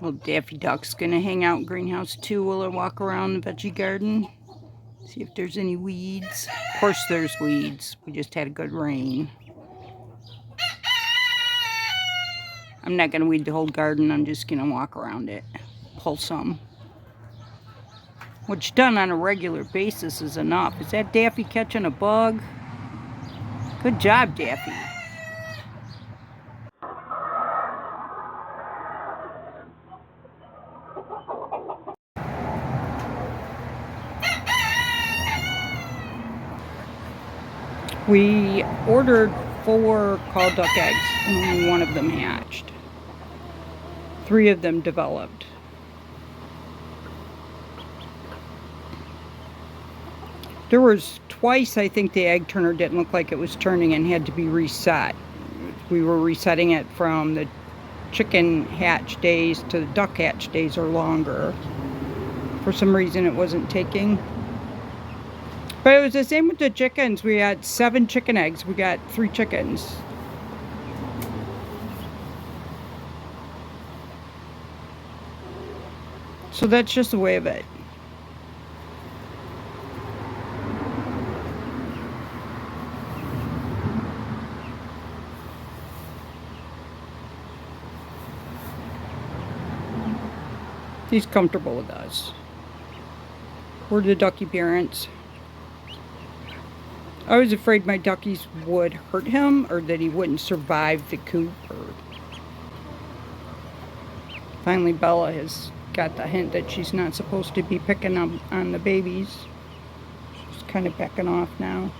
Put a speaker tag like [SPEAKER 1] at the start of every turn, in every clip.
[SPEAKER 1] Little Daffy Duck's gonna hang out in greenhouse too while I walk around the veggie garden. See if there's any weeds. Of course there's weeds. We just had a good rain. I'm not gonna weed the whole garden. I'm just gonna walk around it. Pull some. Which done on a regular basis is enough. Is that Daffy catching a bug? Good job, Daffy. We ordered 4 call duck eggs and only one of them hatched. 3 of them developed. There was twice, I think, the egg turner didn't look like it was turning and had to be reset. We were resetting it from the chicken hatch days to the duck hatch days or longer. For some reason it wasn't taking. But it was the same with the chickens. We had 7 chicken eggs. We got 3 chickens. So that's just the way of it. He's comfortable with us. We're the ducky parents. I was afraid my duckies would hurt him or that he wouldn't survive the coop. Finally, Bella has got the hint that she's not supposed to be picking up on the babies. She's kind of backing off now.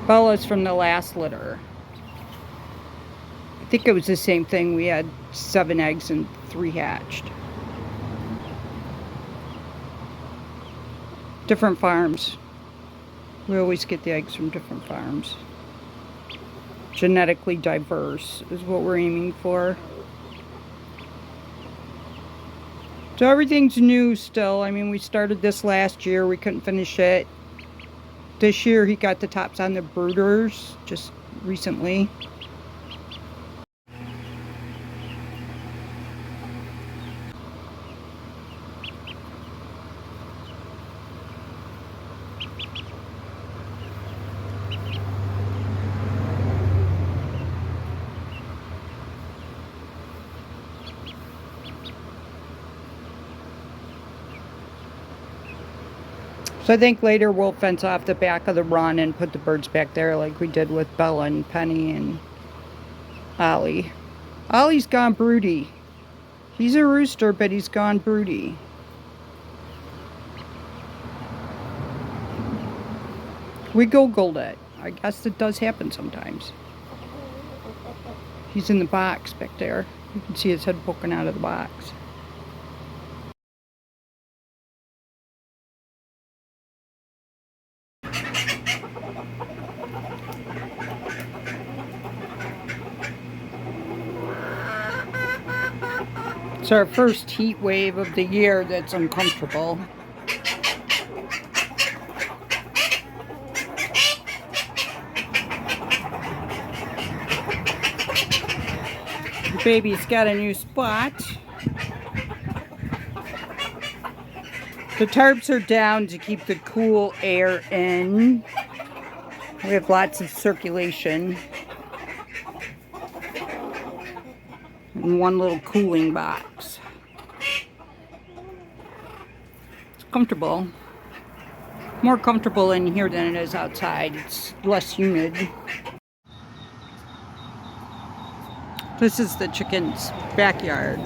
[SPEAKER 1] Bella's from the last litter. I think it was the same thing. We had 7 eggs and 3 hatched. Different farms. We always get the eggs from different farms. Genetically diverse is what we're aiming for. So everything's new still. I mean, we started this last year. We couldn't finish it. This year he got the tops on the brooders just recently. So I think later we'll fence off the back of the run and put the birds back there like we did with Bella and Penny and Ollie. Ollie's gone broody. He's a rooster, but he's gone broody. We Googled it. I guess it does happen sometimes. He's in the box back there. You can see his head poking out of the box. It's our first heat wave of the year that's uncomfortable. The baby's got a new spot. The tarps are down to keep the cool air in. We have lots of circulation. In one little cooling box. It's comfortable. More comfortable in here than it is outside. It's less humid. This is the chicken's backyard.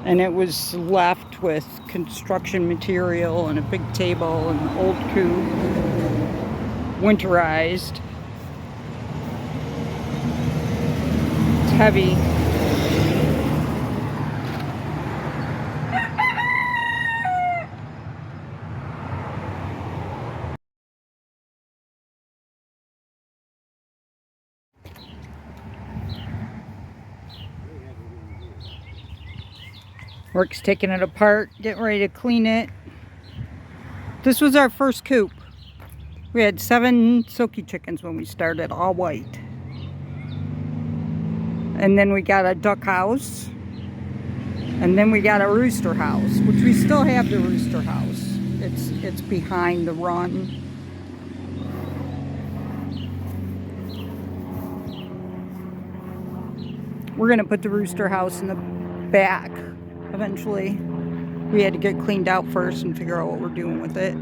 [SPEAKER 1] And it was left with construction material and a big table and an old coop. Winterized. It's heavy. Rick's taking it apart, getting ready to clean it. This was our first coop. We had 7 silky chickens when we started, all white. And then we got a duck house. And then we got a rooster house, which we still have the rooster house. It's behind the run. We're gonna put the rooster house in the back eventually. We had to get cleaned out first and figure out what we're doing with it.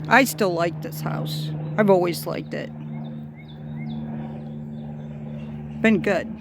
[SPEAKER 1] I still like this house. I've always liked it. Been good.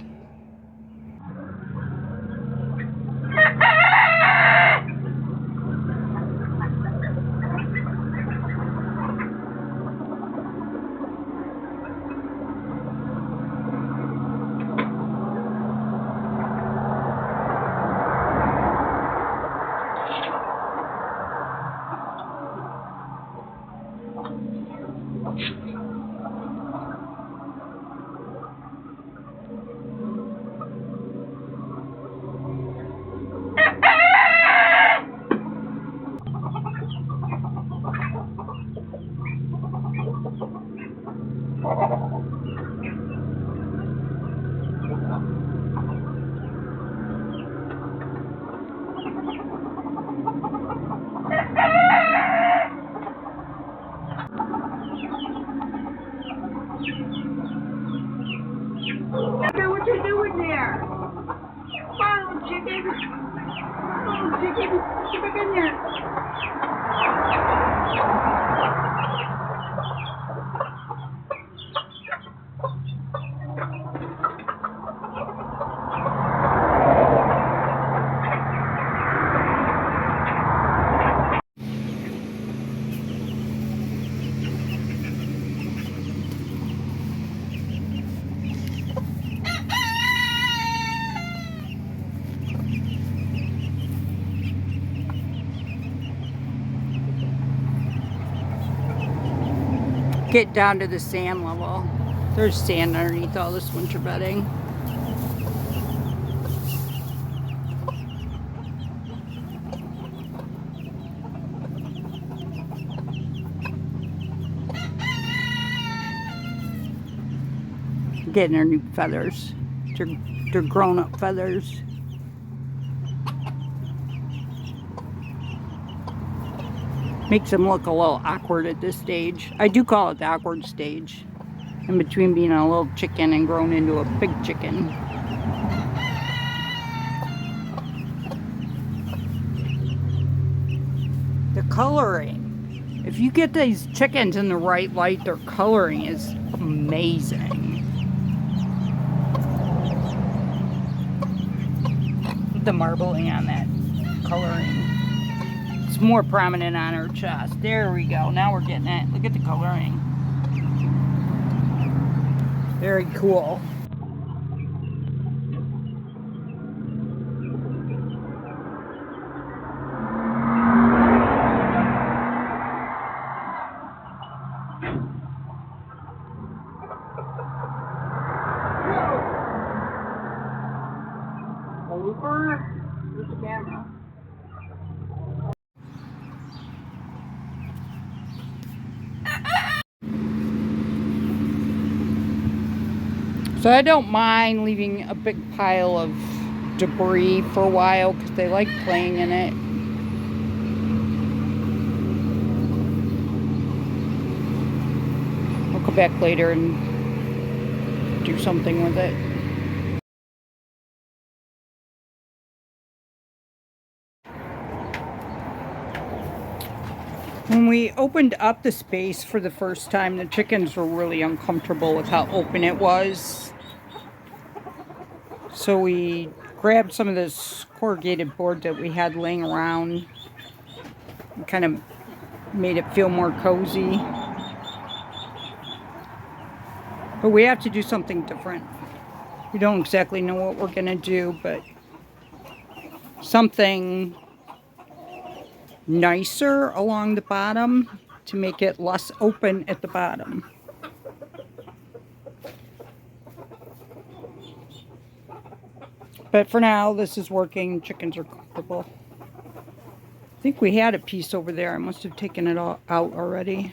[SPEAKER 1] What you doing there? Come on, little chicken. Little chicken, get back in there. Get down to the sand level. There's sand underneath all this winter bedding. Getting our new feathers. They're grown-up feathers. Makes them look a little awkward at this stage. I do call it the awkward stage. In between being a little chicken and grown into a big chicken. The coloring. If you get these chickens in the right light, their coloring is amazing. The marbling on that coloring. It's more prominent on her chest. There we go. Now we're getting it. Look at the coloring. Very cool. Over. Where's the camera? So I don't mind leaving a big pile of debris for a while because they like playing in it. I'll come back later and do something with it. When we opened up the space for the first time, the chickens were really uncomfortable with how open it was. So we grabbed some of this corrugated board that we had laying around and kind of made it feel more cozy. But we have to do something different. We don't exactly know what we're going to do, but something nicer along the bottom to make it less open at the bottom. But for now, this is working. Chickens are comfortable. I think we had a piece over there. I must have taken it all out already.